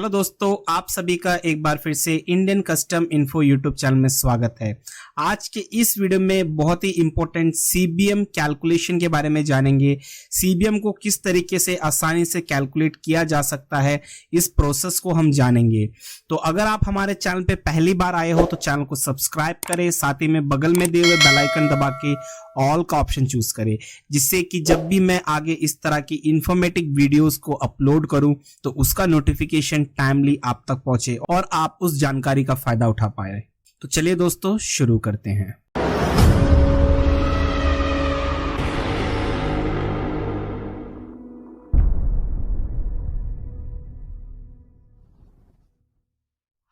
Hello दोस्तों, आप सभी का एक बार फिर से Indian custom info YouTube channel में स्वागत है। आज के इस वीडियो में बहुत ही इंपॉर्टेंट सीबीएम कैलकुलेशन के बारे में जानेंगे। सीबीएम को किस तरीके से आसानी से कैलकुलेट किया जा सकता है, इस प्रोसेस को हम जानेंगे। तो अगर आप हमारे चैनल पे पहली बार आए हो तो चैनल को सब्सक्राइब करें, साथ ही में बगल में दिए हुए बेल आइकन दबा के ऑल का ऑप्शन चूज करें, जिससे कि जब भी मैं आगे इस तरह की इंफॉर्मेटिव वीडियोस को अपलोड करूं तो उसका नोटिफिकेशन टाइमली आप तक पहुंचे और आप उस जानकारी का फायदा उठा पाए। तो चलिए दोस्तों, शुरू करते हैं।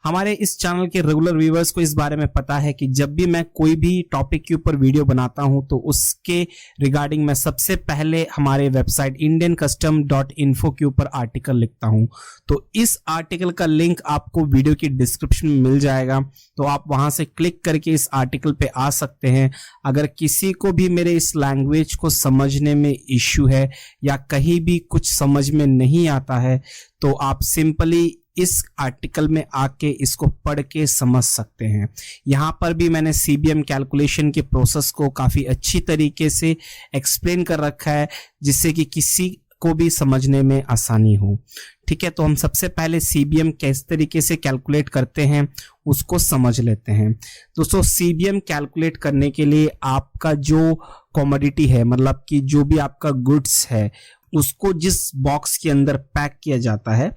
हमारे इस चैनल के रेगुलर व्यूअर्स को इस बारे में पता है कि जब भी मैं कोई भी टॉपिक के ऊपर वीडियो बनाता हूं तो उसके रिगार्डिंग मैं सबसे पहले हमारे वेबसाइट indiancustom.info के ऊपर आर्टिकल लिखता हूं। तो इस आर्टिकल का लिंक आपको वीडियो की डिस्क्रिप्शन में मिल जाएगा, तो आप वहां से क्लिक करके इस आर्टिकल पे आ सकते हैं। अगर किसी को भी मेरे इस लैंग्वेज को समझने में इश्यू है या कहीं भी कुछ समझ में नहीं आता है तो आप सिंपली इस आर्टिकल में आके इसको पढ़ के समझ सकते हैं। यहाँ पर भी मैंने सीबीएम कैलकुलेशन के प्रोसेस को काफी अच्छी तरीके से एक्सप्लेन कर रखा है, जिससे कि किसी को भी समझने में आसानी हो। ठीक है, तो हम सबसे पहले सीबीएम किस तरीके से कैलकुलेट करते हैं उसको समझ लेते हैं। दोस्तों, सीबीएम कैलकुलेट करने के लिए आपका जो कमोडिटी है, मतलब कि जो भी आपका गुड्स है, उसको जिस बॉक्स के अंदर पैक किया जाता है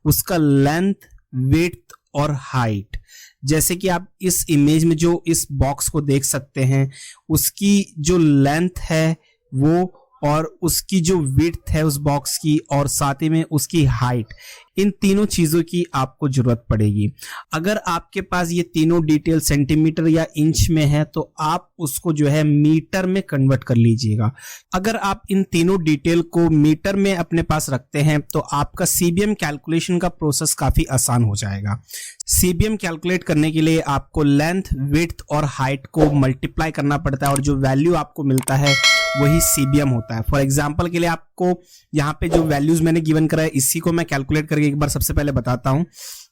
उसका लेंथ, विड्थ और हाइट, जैसे कि आप इस इमेज में जो इस बॉक्स को देख सकते हैं, उसकी जो लेंथ है वो, और उसकी जो विड्थ है उस बॉक्स की, और साथ ही में उसकी हाइट, इन तीनों चीजों की आपको जरूरत पड़ेगी। अगर आपके पास ये तीनों डिटेल सेंटीमीटर या इंच में है तो आप उसको जो है मीटर में कन्वर्ट कर लीजिएगा। अगर आप इन तीनों डिटेल को मीटर में अपने पास रखते हैं तो आपका सीबीएम कैलकुलेशन का प्रोसेस काफी आसान हो जाएगा। सीबीएम कैलकुलेट करने के लिए आपको लेंथ, विड्थ और हाइट को मल्टीप्लाई करना पड़ता है, और जो वैल्यू आपको मिलता है वही सीबीएम होता है। फॉर एग्जांपल के लिए आपको यहाँ पे जो वैल्यूज मैंने गिवन करा है, इसी को मैं कैलकुलेट करके एक बार सबसे पहले बताता हूँ।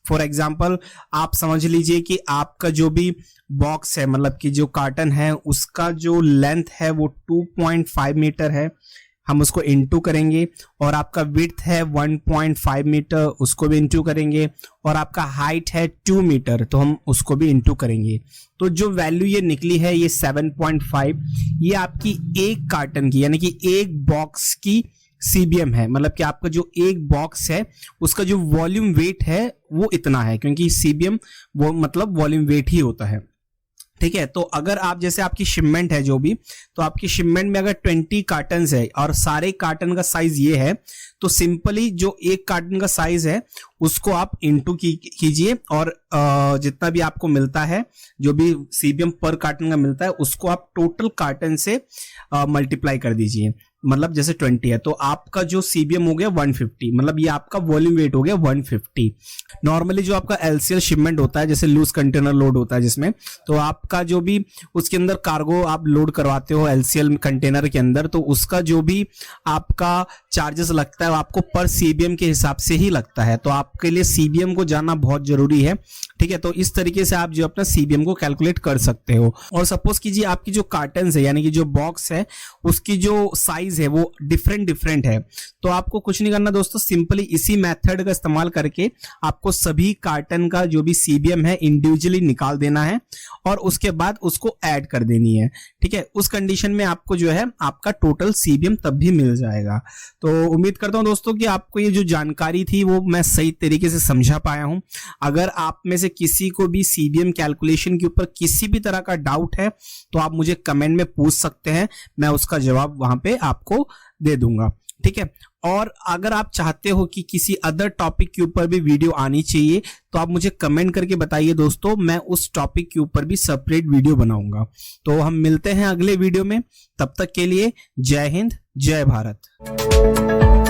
फॉर एग्जांपल आप समझ लीजिए कि आपका जो भी बॉक्स है, मतलब कि जो कार्टन है, उसका जो लेंथ है वो 2.5 मीटर है, हम उसको इंटू करेंगे, और आपका विड्थ है 1.5 मीटर, उसको भी इंटू करेंगे, और आपका हाइट है 2 मीटर, तो हम उसको भी इंटू करेंगे। तो जो वैल्यू ये निकली है ये 7.5, ये आपकी एक कार्टन की, यानी कि एक बॉक्स की सीबीएम है। मतलब कि आपका जो एक बॉक्स है उसका जो वॉल्यूम वेट है वो इतना है, क्योंकि सीबीएम वो मतलब वॉल्यूम वेट ही होता है। ठीक है, तो अगर आप जैसे आपकी शिपमेंट है जो भी, तो आपकी शिपमेंट में अगर 20 कार्टन्स है और सारे कार्टन का साइज ये है, तो सिंपली जो एक कार्टन का साइज है उसको आप इंटू कीजिए, और जितना भी आपको मिलता है, जो भी सीबीएम पर कार्टन का मिलता है, उसको आप टोटल कार्टन से मल्टीप्लाई कर दीजिए। मतलब जैसे 20 है तो आपका जो सीबीएम हो गया 150, मतलब ये आपका वॉल्यूम वेट हो गया 150। नॉर्मली जो आपका एलसीएल शिपमेंट होता है, जैसे लूज कंटेनर लोड होता है जिसमें, तो आपका जो भी उसके अंदर कार्गो आप लोड करवाते हो एलसीएल कंटेनर के अंदर, तो उसका जो भी आपका चार्जेस लगता है आपको पर सीबीएम के हिसाब से ही लगता है। तो आपके लिए सीबीएम को जानना बहुत जरूरी है। ठीक है, तो इस तरीके से आप जो अपना सीबीएम को कैलकुलेट कर सकते हो। और सपोज कीजिए आपकी जो कार्टन है, यानी कि जो बॉक्स है, उसकी जो साइज है वो डिफरेंट है, तो आपको कुछ नहीं करना दोस्तों, सिंपली इसी मेथड का इस्तेमाल करके आपको सभी कार्टन का जो भी सीबीएम है इंडिविजुअली निकाल देना है, और उसके बाद उसको ऐड कर देनी है। ठीक है, उस कंडीशन में आपको जो है आपका टोटल सीबीएम तब भी मिल जाएगा। तो उम्मीद करता हूं दोस्तों कि आपको ये जो जानकारी थी वो मैं सही तरीके से समझा पाया हूं। अगर आप में से किसी को भी सीबीएम कैलकुलेशन के ऊपर किसी भी तरह का डाउट है तो आप मुझे कमेंट में पूछ सकते हैं, मैं उसका जवाब वहां पे आपको दे दूंगा। ठीक है, और अगर आप चाहते हो कि किसी अदर टॉपिक के ऊपर भी वीडियो आनी चाहिए तो आप मुझे कमेंट करके बताइए दोस्तों, मैं उस टॉपिक के ऊपर भी सेपरेट वीडियो बनाऊंगा। तो हम मिलते हैं अगले वीडियो में, तब तक के लिए जय हिंद, जय भारत।